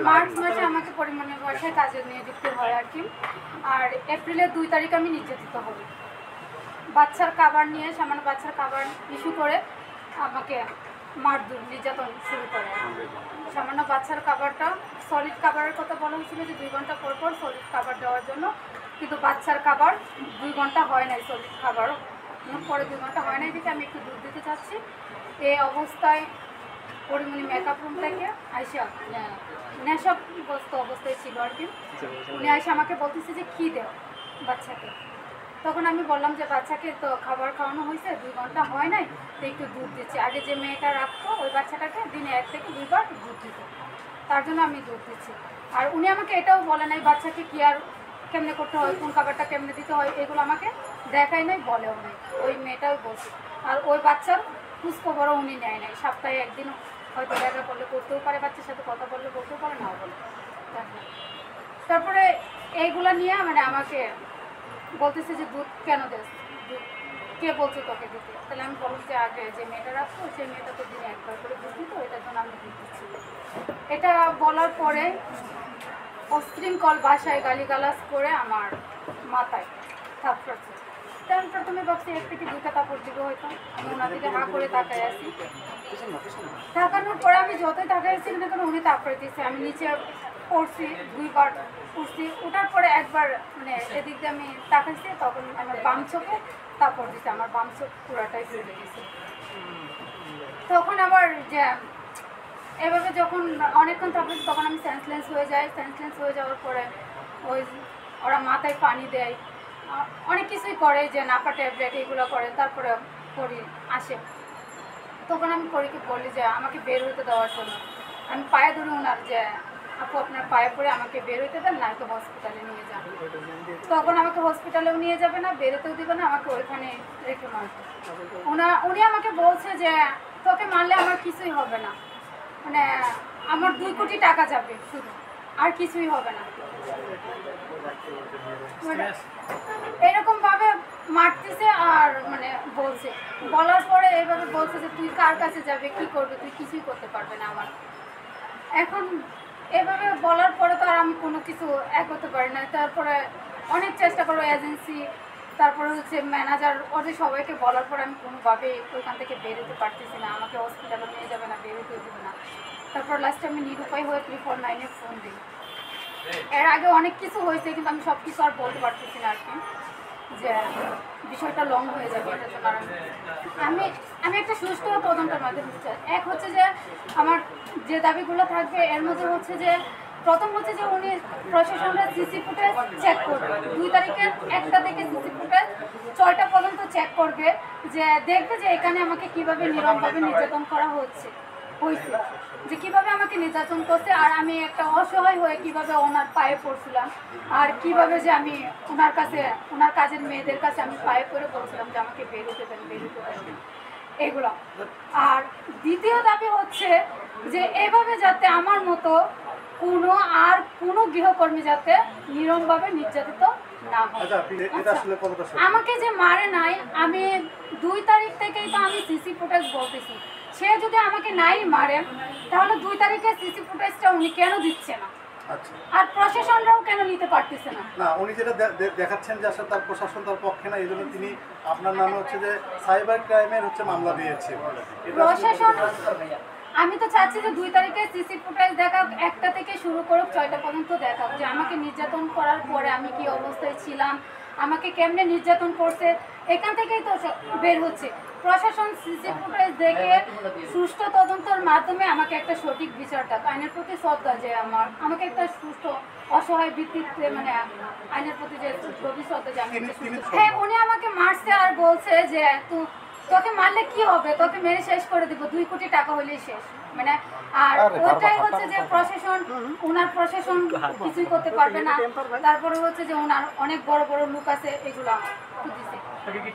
March মাসে আমাকে পরিমাণের বাসায় কাজে নিয়োজিত হয় আর কি। আর এপ্রিলের 2 তারিখ আমি নির্যাতিত হই। বাচ্চার খাবার নিয়ে সামান্য বাচ্চার খাবার ইস্যু করে আমাকে মারধর নির্যাতন শুরু করে। সামান্য বাচ্চার খাবারটা সলিড খাবারের কথা বলা হয়েছিল যে 2 ঘন্টা পর পর সলিড খাবার দেওয়ার জন্য, কিন্তু বাচ্চার খাবার 2 ঘন্টা হয় নাই, সলিড খাবারও পরে 2 ঘন্টা হয় নাই দেখে আমি একটু দুধ দিতে চাচ্ছি। এই অবস্থায় পরিমণি মেকআপ রুম থেকে আইসা নেশাগ্রস্ত অবস্থায় ছিল আর কি। উনি আইসা আমাকে বলতেছে যে কী দেও বাচ্চাকে। তখন আমি বললাম যে বাচ্চাকে তো খাবার খাওয়ানো হয়েছে, 2 ঘন্টা হয় নাই, তো একটু দুধ দিচ্ছি। আগে যে মেয়েটা রাখতো ওই বাচ্চাটাকে দিনে 1 থেকে 2 বার দুধ দিত, তার জন্য আমি দুধ দিচ্ছি। আর উনি আমাকে এটাও বলে নাই বাচ্চাকে কি আর কেমনে করতে হয়, কোন খাবারটা কেমনে দিতে হয়, এগুলো আমাকে দেখাই নাই, বলেও নাই। ওই মেয়েটাও বলছে। আর ওই বাচ্চার খোঁজখবরও উনি নেয় নাই। সপ্তাহে একদিন হয়তো দেখা করলে করতেও পারে, বাচ্চার সাথে কথা বললে বলতেও পারে, নাও বলে। তারপরে এইগুলা নিয়ে মানে আমাকে বলতেছে যে দুধ কেন দেস, দুধ কে বলছে তোকে দিতে। তাহলে আমি বলছি যে আগে যে মেয়েটা রাখতো সেই মেয়েটা তো দিনে 1 বার করে দুধ দিত, এটার জন্য আমি দুধ দিচ্ছি। এটা বলার পরে অশৃঙ্খল ভাষায় গালিগালাজ করে আমার মাথায় থাপড়াচ্ছে। তো আমি প্রথমে ভাবছি 1 থেকে 2টা কাপড় দিব হয়তো। আমি ওনার দিকে হাঁ করে তাকাই আছি। তাকানোর পরে আমি যতই তাকাই আছি না কেন উনি তাপড়ে দিচ্ছে। আমি নিচে পড়ছি, 2 বার উঠছি। ওঠার পরে একবার মানে এদিক দিয়ে আমি তাকাইছি, তখন আমার বাম চোখে তাপড় দিচ্ছে। আমার বাম চোখ পুরাটাই ফুলে গেছে। তখন আবার যে এভাবে যখন অনেকক্ষণ থাকবে তখন আমি সেন্সলেস হয়ে যাই। সেন্সলেস হয়ে যাওয়ার পরে ওই ওরা মাথায় পানি দেয়, অনেক কিছুই করে, যে নাপা ট্যাবলেট এগুলো করে। তারপরে পরি আসে, তখন আমি পরীকে বলি যে আমাকে বের হতে দেওয়ার জন্য। আমি পায়ে ধরে ওনার যে আপু আপনার পায়ে পড়ে আমাকে বের হতে দেন, না তো হসপিটালে নিয়ে যান। তখন আমাকে হসপিটালেও নিয়ে যাবে না, বেরোতেও দিবে না, আমাকে ওইখানে রেখে মারবে। উনি আমাকে বলছে যে তোকে মারলে আমার কিছুই হবে না, মানে আমার 2 কোটি টাকা যাবে শুধু, আর কিছুই হবে না। এরকম ভাবে মারতেছে আর মানে বলছে, বলার পরে এইভাবে বলছে যে তুই কার কাছে যাবে, কি করবে, তুই কিছুই করতে পারবে না আমার। এখন এভাবে বলার পরে তো আর আমি কোনো কিছু এগোতে পারি না। তারপরে অনেক চেষ্টা করবো এজেন্সি, তারপরে হচ্ছে ম্যানেজার, ওদের সবাইকে বলার পরে আমি কোনোভাবে ওইখান থেকে বেরোতে পারতেছি না। আমাকে হসপিটালে নিয়ে যাবে না, বেরোতেও দেবে না। তারপর লাস্টে আমি নিরুপায় হয়ে 349-এ ফোন দিই। এর আগে অনেক কিছু হয়েছে, কিন্তু আমি সব কিছু আর বলতে পারতেছি না আর কি, যে বিষয়টা লং হয়ে যাবে। এটার জন্য আমি একটা সুষ্ঠু তদন্তের মাধ্যমে চাই। এক হচ্ছে যে আমার যে দাবিগুলো থাকবে এর মধ্যে হচ্ছে যে প্রথম হচ্ছে যে উনি প্রশাসনরা সিসি ফুটেজ চেক করবে। 2 তারিখের 1টা থেকে সিসি ফুটেজ 6টা পর্যন্ত চেক করবে, যে দেখবে যে এখানে আমাকে কিভাবে নিরমভাবে নির্যাতন করা হয়েছে, যে কিভাবে আমাকে নির্যাতন করছে। আর আমি একটা অসহায় হয়ে কিভাবে ওনার পায়ে পড়ছিলাম, আর কিভাবে যে আমি ওনার কাছে, ওনার কাজের মেয়েদের কাছে আমি পায়ে পড়ে বলছিলাম যে আমাকে বেরোতে দেন, বেরোতে দেন, এগুলো। আর দ্বিতীয় দাবি হচ্ছে যে এভাবে যাতে আমার মতো কোনো গৃহকর্মী যাতে নিরমভাবে নির্যাতিত না হয়। আমাকে যে মারে নাই, আমি 2 তারিখ থেকেই তো আমি সিসি ফুটেজ বলতেছি। সে যদি আমাকে নাই মারে তাহলে 2 তারিখের সিসি ফুটেজটা উনি কেন দিচ্ছে না? আর প্রশাসনরাও কেন নিতে পারতেছে না? না, উনি যেটা দেখাচ্ছেন যে আসলে তার প্রশাসন তার পক্ষে না, এই জন্য তিনি আপনার নামে হচ্ছে যে সাইবার ক্রাইমের হচ্ছে মামলা দিয়েছে। প্রশাসন, আমি তো চাচ্ছি যে 2 তারিখে সিসি ফুটেজ দেখাক, 1টা থেকে শুরু করুক 6টা পর্যন্ত দেখাক, যে আমাকে নির্যাতন করার পরে আমি কি অবস্থায় ছিলাম, আমাকে কেমনে নির্যাতন করছে, এখান থেকেই তো বের হচ্ছে। প্রশাসন সিসি ফুটেজ দেখে সুষ্ঠু তদন্তের মাধ্যমে আমাকে একটা সঠিক বিচার দেয়। আইনের প্রতি শ্রদ্ধা, যে আমাকে একটা সুষ্ঠু অসহায় ভিত্তিতে, মানে আইনের প্রতি যে গভীর শ্রদ্ধা, যে আমি হ্যাঁ, উনি আমাকে মারছে আর বলছে যে তোকে মারলে কি হবে, তোকে মেরে শেষ করে দিব, 2 কোটি টাকা হলেই শেষ, মানে। আর ওইটাই হচ্ছে যে প্রশাসন, ওনার প্রশাসন কিছুই করতে পারবে না। তারপরে হচ্ছে যে ওনার অনেক বড় বড় লোক আছে, এগুলো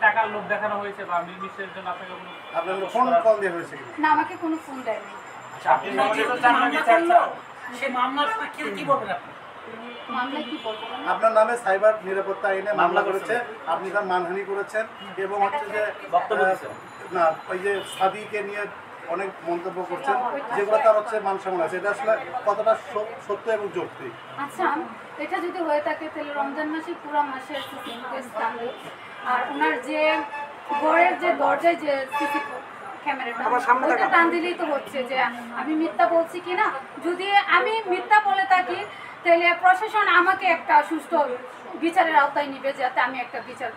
টাকার লোভ দেখানো হয়েছে বা মিলমিশের জন্য আপনাকে ফোন কল দেওয়া হয়েছে না, আমাকে কোনো ফোন দেয়নি। আপনার নামে সাইবার নিরাপত্তা আইনে মামলা করেছে, আপনি তার মানহানি করেছেন এবং হচ্ছে যে না ওই যে সাদিকে নিয়ে অনেক মন্তব্য করছেন যেগুলো তার হচ্ছে মান সম্মান আছে, এটা আসলে কতটা সত্য এবং যৌক্তিক? আচ্ছা, এটা যদি হয়ে থাকে তাহলে রমজান মাসে পুরো মাসে সিসি ফুটেজ থাকবে। আর ওনার যে ঘরের যে দরজায় যে সিসি ক্যামেরাটা ওটা টান দিলেই তো হচ্ছে যে আমি মিথ্যা বলছি কিনা। যদি আমি মিথ্যা বলে থাকি তাহলে প্রশাসন আমাকে একটা সুষ্ঠু বিচারের আওতায় নিবে, যাতে আমি একটা বিচার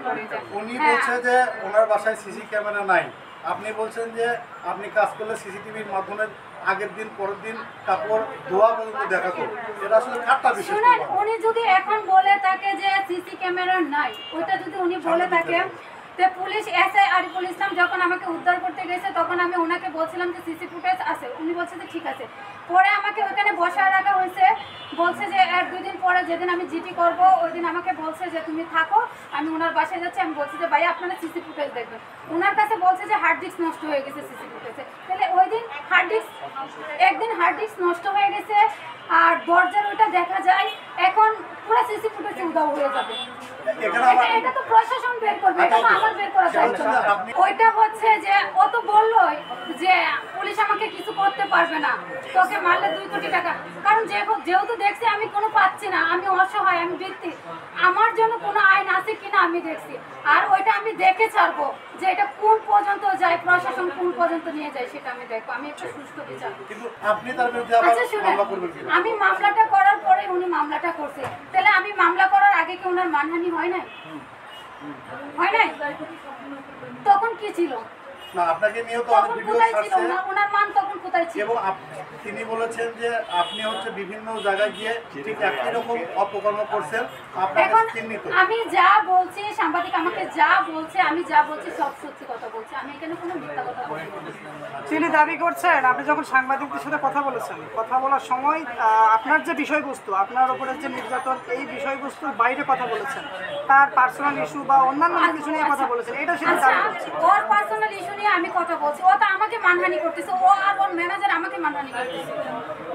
করে যাই। উনি বলছে যে ওনার বাসায় সিসি ক্যামেরা নাই, আপনি বলছেন যে আপনি কাজ করলে সিসিটিভির মাধ্যমে আগের দিন পরের দিন কাপড় ধোয়া পর্যন্ত দেখা করবে, এটা আসলে কাটটা বিশেষ শুনেন, উনি যদি এখন বলে থাকে যে সিসি ক্যামেরা নাই, ওইটা যদি উনি বলে থাকে, তো পুলিশ এসআই আরিফুল ইসলাম যখন আমাকে উদ্ধার করতে গেছে তখন আমি ওনাকে বলছিলাম যে সিসি ফুটেজ আছে, উনি বলছে যে ঠিক আছে। পরে আমাকে ওখানে বসায় রাখা হয়েছে, বলছে যে 1-2 দিন পরে যেদিন আমি জিটি করব ওই দিন আমাকে বলছে যে তুমি থাকো, আমি ওনার বাসায় যাচ্ছি। আমি বলছি যে ভাই আপনারা সিসি ফুটেজ দেখবেন। ওনার কাছে বলছে যে হার্ড ডিস্ক নষ্ট হয়ে গেছে সিসি ফুটেজে। তাহলে ওই দিন একদিন হার্ড ডিস্ক নষ্ট হয়ে গেছে আর দরজার ওইটা দেখা যায়, এখন পুরো সিসি ফুটেজ উধাও হয়ে যাবে। এটা তো প্রশাসন বের করবে, এটা তো আমার বের করা দায়িত্ব না। ওইটা হচ্ছে যে ও তো বললোই যে পুলিশ আমাকে কিছু করতে পারবে না, তোকে মারলে 2 কোটি টাকা। কারণ যেহেতু দেখছি আমি কোনো পাচ্ছি না, আমি অসহায়, আমি ব্যক্তি, আমার জন্য কোনো আইন আছে কিনা আমি দেখছি। আর ওইটা আমি দেখে ছাড়বো যে এটা কোন পর্যন্ত যায়, প্রশাসন কোন পর্যন্ত নিয়ে যায় সেটা আমি দেখবো। আমি একটা সুষ্ঠু বিচার। কিন্তু আপনি তার বিরুদ্ধে আবার আচ্ছা শুনেন, মামলা করবেন কি? আমি মামলাটা করার পরে উনি মামলাটা করছে, তাহলে আমি মামলা করার আগে কি ওনার মানহানি হয় নাই? হয় নাই? তখন কি ছিল? না, আপনাকে নিয়েও তো অনেক তখন ভিডিও কোথায় ছিল ছাড়ছে ওনার মান? তখন কোথায় ছিল? এবং তিনি বলেছেন যে আপনি হচ্ছে বিভিন্ন জায়গায় গিয়ে ঠিক একই রকম অপকর্ম করছেন, আপনাকে এখন চিহ্নিত। আমি যা বলছি, সাংবাদিক আমাকে যা বলছে, আমি যা বলছি সব সত্যি কথা বলছি, আমি এখানে কোনো মিথ্যা কথা বলছি না। তিনি দাবি করছেন আপনি যখন সাংবাদিকদের সাথে কথা বলেছেন, কথা বলার সময় আপনার যে বিষয়বস্তু, আপনার উপরে যে নির্যাতন, এই বিষয়বস্তুর বাইরে কথা বলেছেন, তার পার্সোনাল ইস্যু বা অন্যান্য কিছু নিয়ে কথা বলেছেন, এটা সেটা আচ্ছা, দাবি করছেন। ওর পার্সোনাল ইস্যু নিয়ে আমি কথা বলছি, ও তো আমাকে মানহানি করতেছে, ও আর ওর ম্যানেজার আমাকে মানহানি করতেছে।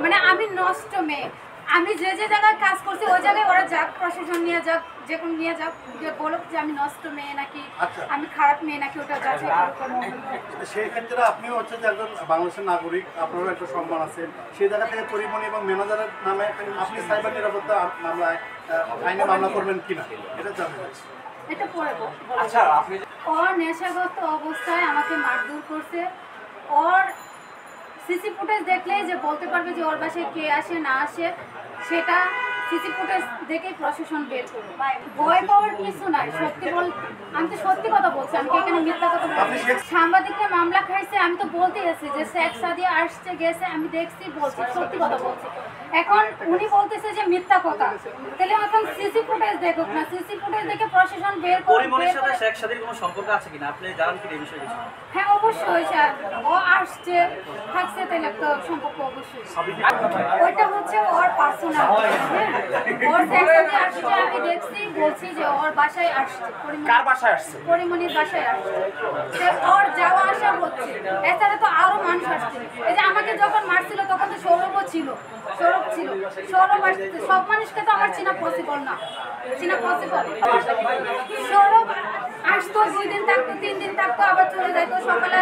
মানে আমি নষ্ট মেয়ে, আমি যে জায়গায় কাজ করছি ওই জায়গায় ওরা যাক, প্রশাসন নিয়ে যাক, যে কোনো নিয়ে যাক, যে বলুক যে আমি নষ্ট মেয়ে নাকি আমি খারাপ মেয়ে নাকি, ওটা যাচ্ছে। সেই ক্ষেত্রে আপনিও হচ্ছে যে একজন বাংলাদেশের নাগরিক, আপনারও একটা সম্মান আছে, সেই জায়গা থেকে পরিমণি এবং ম্যানেজারের নামে আপনি সাইবার নিরাপত্তা মামলায় আইনে মামলা করবেন কিনা এটা জানতে চাচ্ছি। এটা পরে ও নেশাগ্রস্ত অবস্থায় আমাকে মারধর করছে। ওর সিসি ফুটেজ দেখলে যে বলতে পারবে যে ওর বাসায় কে আসে না আসে, সেটা সিসি ফুটেজ দেখেই প্রশাসন বের করবে। ভয় পাওয়ার কিছু নাই, সত্যি বল, আমি তো সত্যি কথা বলছি, আমি এখানে মিথ্যা কথা বলছি। সাংবাদিকরা মামলা খাইছে, আমি তো বলতে গেছি যে শেখ সাদিয়া আসছে গেছে, আমি দেখছি, বলছি, সত্যি কথা বলছি। এখন উনি বলতেছে যে মিথ্যা কথা, তাহলে এখন সিসি ফুটেজ দেখুক না, সিসি ফুটেজ দেখে প্রশাসন বের করবে। পরিমণির সাথে শেখ সাদির কোনো সম্পর্ক আছে কিনা আপনি জানেন কি এই বিষয়ে? হ্যাঁ অবশ্যই স্যার, ও আসছে থাকছে, তাহলে একটা সম্পর্ক অবশ্যই। ওইটা হচ্ছে ওর পার্সোনাল, হ্যাঁ, ওর সেক্সাতে আসছে, আমি দেখছি, বলছি যে ওর বাসায় আসছে। কার বাসায় আসছে? পরিমণির বাসায় আসছে, যে ওর যাওয়া আসা হচ্ছে। এছাড়া তো আরো মানুষ আসছে, এই যে আমাকে যখন মারছিল তখন তো সৌরভও ছিল, সৌরভ আসছে। সব মানুষকে তো আমার চেনা পসিবল না, সৌরভ আসতো 2 দিন থাকতো, 3 দিন থাকতো, আবার চলে যাইতো। সকালে